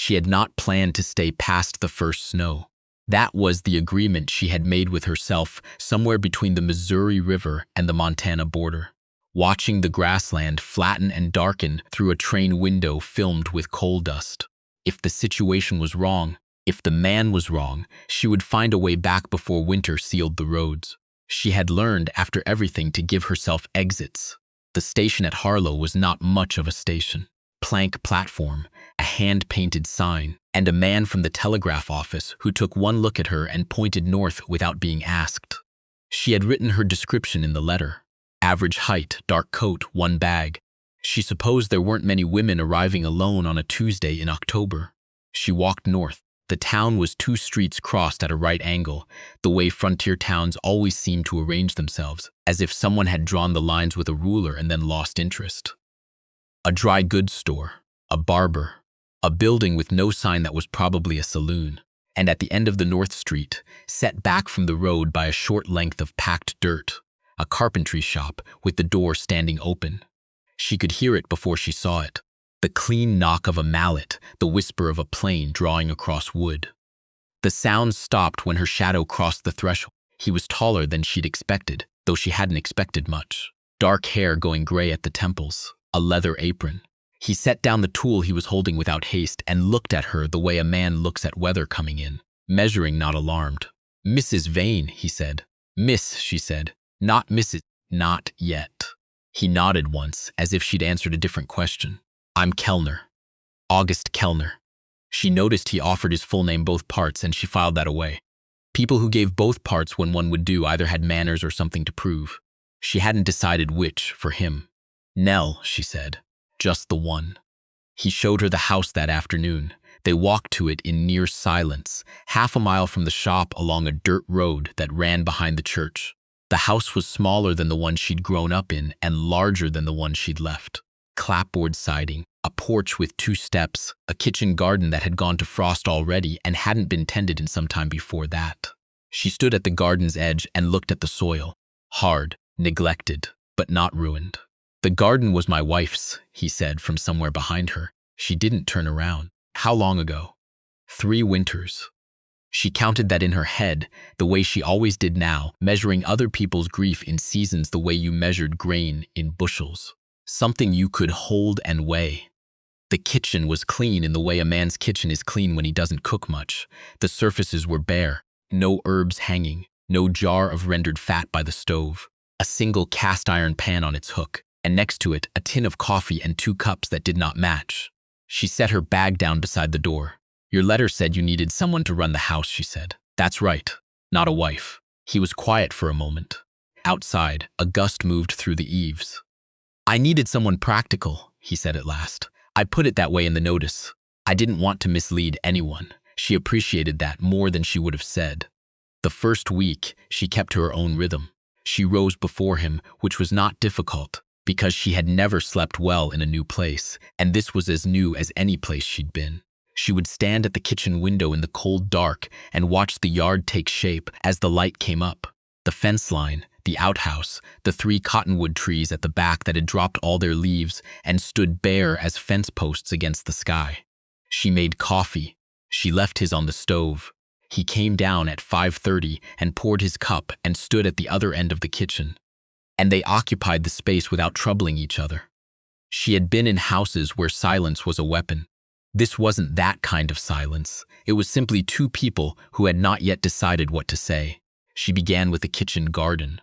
She had not planned to stay past the first snow. That was the agreement she had made with herself somewhere between the Missouri River and the Montana border. Watching the grassland flatten and darken through a train window filmed with coal dust. If the situation was wrong, if the man was wrong, she would find a way back before winter sealed the roads. She had learned after everything to give herself exits. The station at Harlow was not much of a station. Plank platform, a hand-painted sign, and a man from the telegraph office who took one look at her and pointed north without being asked. She had written her description in the letter. Average height, dark coat, one bag. She supposed there weren't many women arriving alone on a Tuesday in October. She walked north. The town was 2 streets crossed at a right angle, the way frontier towns always seem to arrange themselves, as if someone had drawn the lines with a ruler and then lost interest. A dry goods store, a barber, a building with no sign that was probably a saloon, and at the end of the North Street, set back from the road by a short length of packed dirt, a carpentry shop with the door standing open. She could hear it before she saw it. The clean knock of a mallet, the whisper of a plane drawing across wood. The sound stopped when her shadow crossed the threshold. He was taller than she'd expected, though she hadn't expected much. Dark hair going gray at the temples, a leather apron. He set down the tool he was holding without haste and looked at her the way a man looks at weather coming in, measuring, not alarmed. "Mrs. Vane," he said. "Miss," she said. "Not Mrs. Not yet." He nodded once, as if she'd answered a different question. "I'm Kellner. August Kellner." She noticed he offered his full name both parts, and she filed that away. People who gave both parts when one would do either had manners or something to prove. She hadn't decided which, for him. "Nell," she said. "Just the one." He showed her the house that afternoon. They walked to it in near silence, half a mile from the shop along a dirt road that ran behind the church. The house was smaller than the one she'd grown up in and larger than the one she'd left. Clapboard siding, a porch with 2 steps, a kitchen garden that had gone to frost already and hadn't been tended in some time before that. She stood at the garden's edge and looked at the soil. Hard, neglected, but not ruined. "The garden was my wife's," he said from somewhere behind her. She didn't turn around. "How long ago?" 3 winters. She counted that in her head, the way she always did now, measuring other people's grief in seasons the way you measured grain in bushels. Something you could hold and weigh. The kitchen was clean in the way a man's kitchen is clean when he doesn't cook much. The surfaces were bare, no herbs hanging, no jar of rendered fat by the stove, a single cast iron pan on its hook, and next to it a tin of coffee and 2 cups that did not match. She set her bag down beside the door. "Your letter said you needed someone to run the house," she said. "That's right, not a wife." He was quiet for a moment. Outside, a gust moved through the eaves. "I needed someone practical," he said at last. "I put it that way in the notice. I didn't want to mislead anyone." She appreciated that more than she would have said. The first week, she kept to her own rhythm. She rose before him, which was not difficult, because she had never slept well in a new place, and this was as new as any place she'd been. She would stand at the kitchen window in the cold dark and watch the yard take shape as the light came up. The fence line, the outhouse, the 3 cottonwood trees at the back that had dropped all their leaves and stood bare as fence posts against the sky. She made coffee. She left his on the stove. He came down at 5:30 and poured his cup and stood at the other end of the kitchen. And they occupied the space without troubling each other. She had been in houses where silence was a weapon. This wasn't that kind of silence. It was simply 2 people who had not yet decided what to say. She began with the kitchen garden.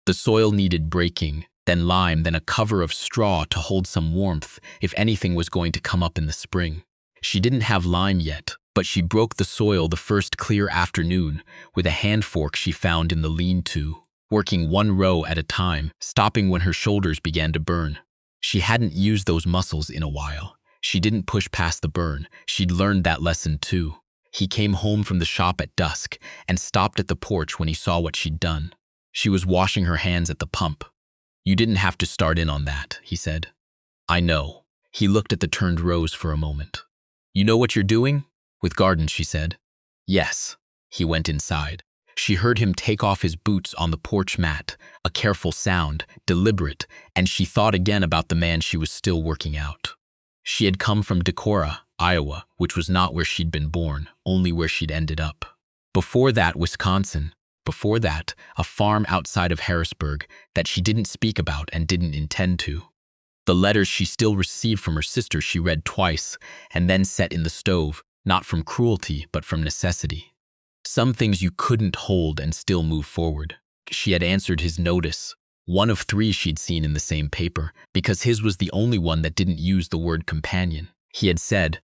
The soil needed breaking, then lime, then a cover of straw to hold some warmth if anything was going to come up in the spring. She didn't have lime yet, but she broke the soil the first clear afternoon with a hand fork she found in the lean-to, working 1 row at a time, stopping when her shoulders began to burn. She hadn't used those muscles in a while. She didn't push past the burn. She'd learned that lesson too. He came home from the shop at dusk and stopped at the porch when he saw what she'd done. She was washing her hands at the pump. "You didn't have to start in on that," he said. "I know." He looked at the turned rows for a moment. "You know what you're doing?" "With garden," she said. "Yes." He went inside. She heard him take off his boots on the porch mat, a careful sound, deliberate, and she thought again about the man she was still working out. She had come from Decorah, Iowa, which was not where she'd been born, only where she'd ended up. Before that, Wisconsin. Before that, a farm outside of Harrisburg that she didn't speak about and didn't intend to. The letters she still received from her sister she read twice and then set in the stove, not from cruelty, but from necessity. Some things you couldn't hold and still move forward. She had answered his notice, one of 3 she'd seen in the same paper, because his was the only one that didn't use the word companion. He had said,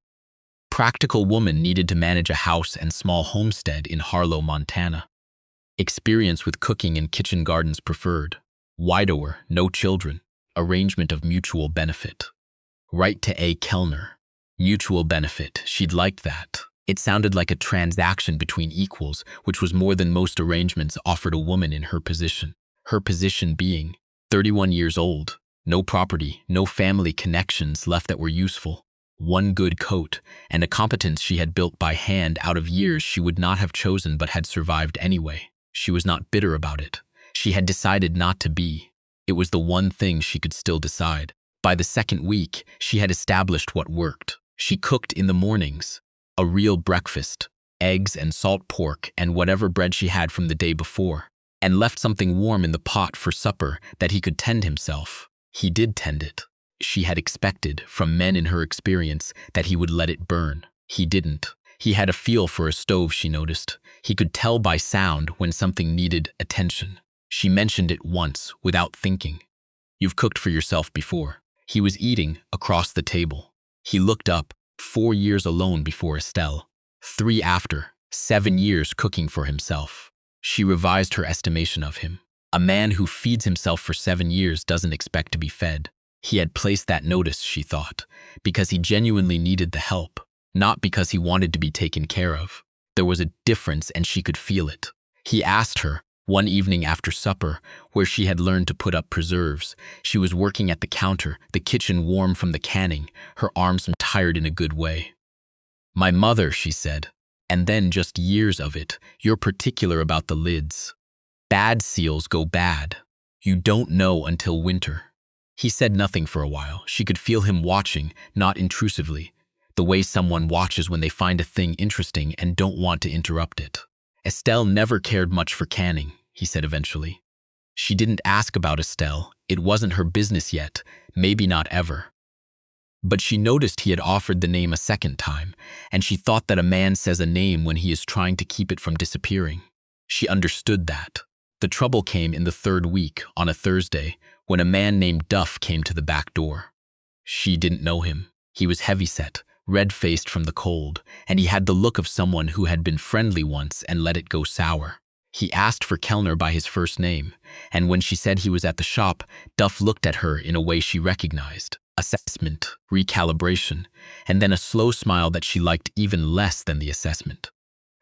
"Practical woman needed to manage a house and small homestead in Harlow, Montana. Experience with cooking and kitchen gardens preferred. Widower, no children. Arrangement of mutual benefit. Right to A. Kellner. Mutual benefit, she'd liked that. It sounded like a transaction between equals, which was more than most arrangements offered a woman in her position. Her position being 31 years old, no property, no family connections left that were useful, one good coat, and a competence she had built by hand out of years she would not have chosen but had survived anyway. She was not bitter about it. She had decided not to be. It was the one thing she could still decide. By the second week, she had established what worked. She cooked in the mornings, a real breakfast, eggs and salt pork and whatever bread she had from the day before, and left something warm in the pot for supper that he could tend himself. He did tend it. She had expected, from men in her experience, that he would let it burn. He didn't. He had a feel for a stove, she noticed. He could tell by sound when something needed attention. She mentioned it once, without thinking. "You've cooked for yourself before." He was eating across the table. He looked up, 4 years alone before Estelle. 3 after, 7 years cooking for himself. She revised her estimation of him. A man who feeds himself for 7 years doesn't expect to be fed. He had placed that notice, she thought, because he genuinely needed the help, not because he wanted to be taken care of. There was a difference and she could feel it. He asked her, one evening after supper, where she had learned to put up preserves. She was working at the counter, the kitchen warm from the canning, her arms tired in a good way. "My mother," she said, "and then just years of it. You're particular about the lids. Bad seals go bad. You don't know until winter." He said nothing for a while. She could feel him watching, not intrusively, the way someone watches when they find a thing interesting and don't want to interrupt it. "Estelle never cared much for canning," he said eventually. She didn't ask about Estelle. It wasn't her business yet, maybe not ever. But she noticed he had offered the name a second time, and she thought that a man says a name when he is trying to keep it from disappearing. She understood that. The trouble came in the 3rd week, on a Thursday, when a man named Duff came to the back door. She didn't know him. He was heavyset, red-faced from the cold, and he had the look of someone who had been friendly once and let it go sour. He asked for Kellner by his first name, and when she said he was at the shop, Duff looked at her in a way she recognized. Assessment, recalibration, and then a slow smile that she liked even less than the assessment.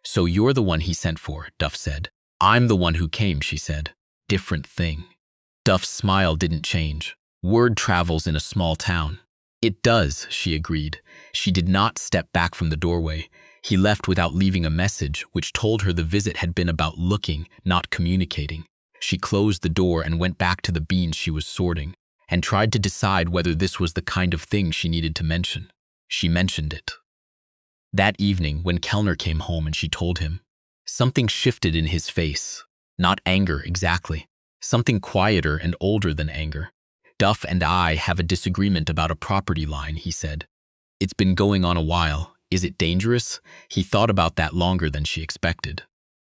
"So you're the one he sent for," Duff said. "I'm the one who came," she said. "Different thing." Duff's smile didn't change. Word travels in a small town. "It does," she agreed. She did not step back from the doorway. He left without leaving a message, which told her the visit had been about looking, not communicating. She closed the door and went back to the beans she was sorting, and tried to decide whether this was the kind of thing she needed to mention. She mentioned it. That evening, when Kellner came home and she told him, something shifted in his face. Not anger, exactly. Something quieter and older than anger. "Duff and I have a disagreement about a property line," he said. "It's been going on a while. Is it dangerous?" He thought about that longer than she expected.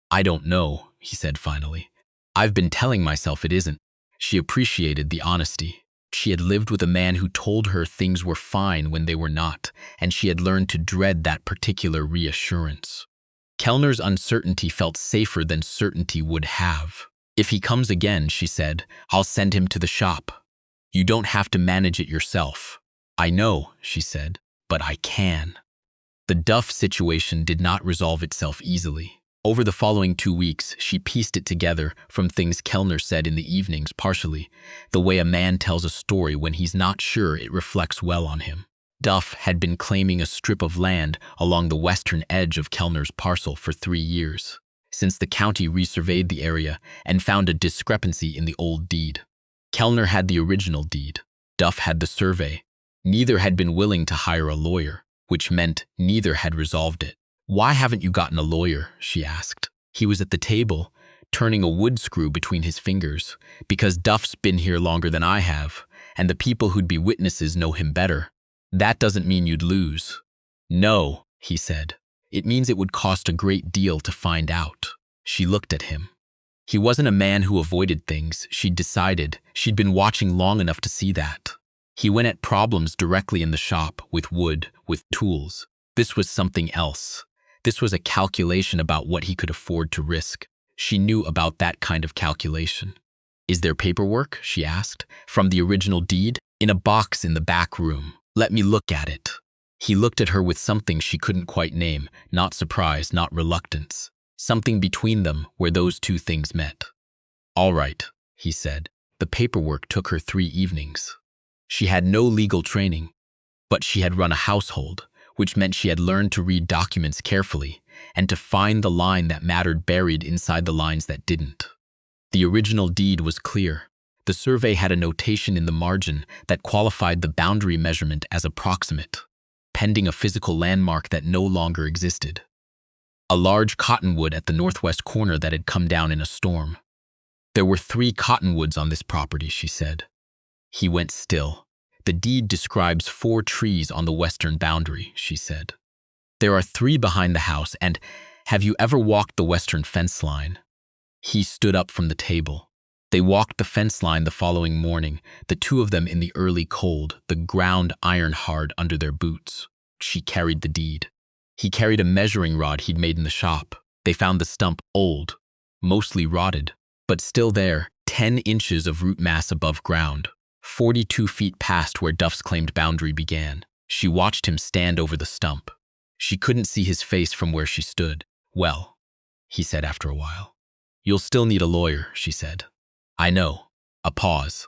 "I don't know," he said finally. "I've been telling myself it isn't." She appreciated the honesty. She had lived with a man who told her things were fine when they were not, and she had learned to dread that particular reassurance. Kellner's uncertainty felt safer than certainty would have. "If he comes again," she said, "I'll send him to the shop. You don't have to manage it yourself." "I know," she said, "but I can." The Duff situation did not resolve itself easily. Over the following 2 weeks, she pieced it together from things Kellner said in the evenings, partially, the way a man tells a story when he's not sure it reflects well on him. Duff had been claiming a strip of land along the western edge of Kellner's parcel for 3 years, since the county resurveyed the area and found a discrepancy in the old deed. Kellner had the original deed. Duff had the survey. Neither had been willing to hire a lawyer. which meant neither had resolved it. "Why haven't you gotten a lawyer?" she asked. He was at the table, turning a wood screw between his fingers. "Because Duff's been here longer than I have, and the people who'd be witnesses know him better. That doesn't mean you'd lose." "No," he said. "It means it would cost a great deal to find out." She looked at him. He wasn't a man who avoided things. She'd decided. She'd been watching long enough to see that. He went at problems directly in the shop, with wood, with tools. This was something else. This was a calculation about what he could afford to risk. She knew about that kind of calculation. "Is there paperwork?" she asked. "From the original deed?" "In a box in the back room. Let me look at it." He looked at her with something she couldn't quite name, not surprise, not reluctance. Something between them where those two things met. "All right," he said. The paperwork took her 3 evenings. She had no legal training, but she had run a household, which meant she had learned to read documents carefully and to find the line that mattered buried inside the lines that didn't. The original deed was clear. The survey had a notation in the margin that qualified the boundary measurement as approximate, pending a physical landmark that no longer existed. A large cottonwood at the northwest corner that had come down in a storm. "There were 3 cottonwoods on this property," she said. He went still. "The deed describes 4 trees on the western boundary," she said. "There are 3 behind the house, and have you ever walked the western fence line?" He stood up from the table. They walked the fence line the following morning, the 2 of them in the early cold, the ground iron hard under their boots. She carried the deed. He carried a measuring rod he'd made in the shop. They found the stump old, mostly rotted, but still there, 10 inches of root mass above ground, 42 feet past where Duff's claimed boundary began. She watched him stand over the stump. She couldn't see his face from where she stood. "Well," he said after a while. "You'll still need a lawyer," she said. "I know." A pause.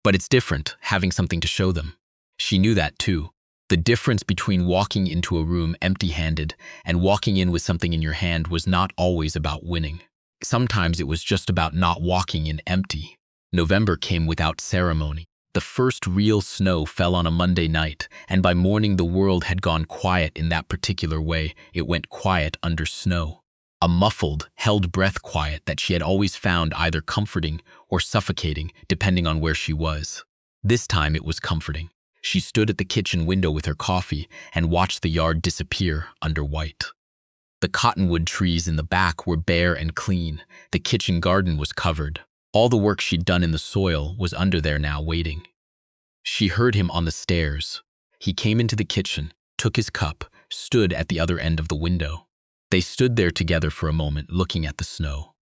"But it's different, having something to show them." She knew that too. The difference between walking into a room empty-handed and walking in with something in your hand was not always about winning. Sometimes it was just about not walking in empty. November came without ceremony. The first real snow fell on a Monday night, and by morning the world had gone quiet in that particular way. It went quiet under snow. A muffled, held-breath quiet that she had always found either comforting or suffocating, depending on where she was. This time it was comforting. She stood at the kitchen window with her coffee and watched the yard disappear under white. The cottonwood trees in the back were bare and clean. The kitchen garden was covered. All the work she'd done in the soil was under there now, waiting. She heard him on the stairs. He came into the kitchen, took his cup, stood at the other end of the window. They stood there together for a moment, looking at the snow.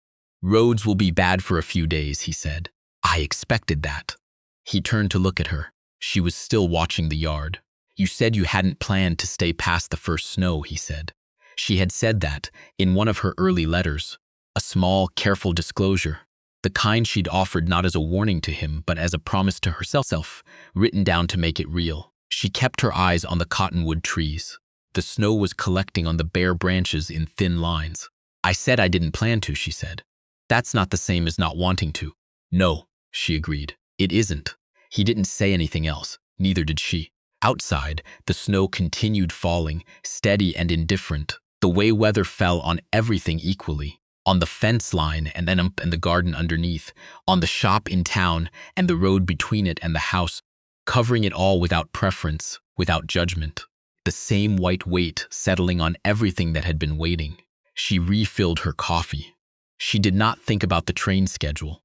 "Roads will be bad for a few days," he said. "I expected that." He turned to look at her. She was still watching the yard. "You said you hadn't planned to stay past the first snow," he said. She had said that in one of her early letters, a small, careful disclosure, the kind she'd offered not as a warning to him, but as a promise to herself, written down to make it real. She kept her eyes on the cottonwood trees. The snow was collecting on the bare branches in thin lines. "I said I didn't plan to," she said. "That's not the same as not wanting to." "No," she agreed. "It isn't." He didn't say anything else, neither did she. Outside, the snow continued falling, steady and indifferent, the way weather fell on everything equally, on the fence line and then up in the garden underneath, on the shop in town and the road between it and the house, covering it all without preference, without judgment. The same white weight settling on everything that had been waiting. She refilled her coffee. She did not think about the train schedule.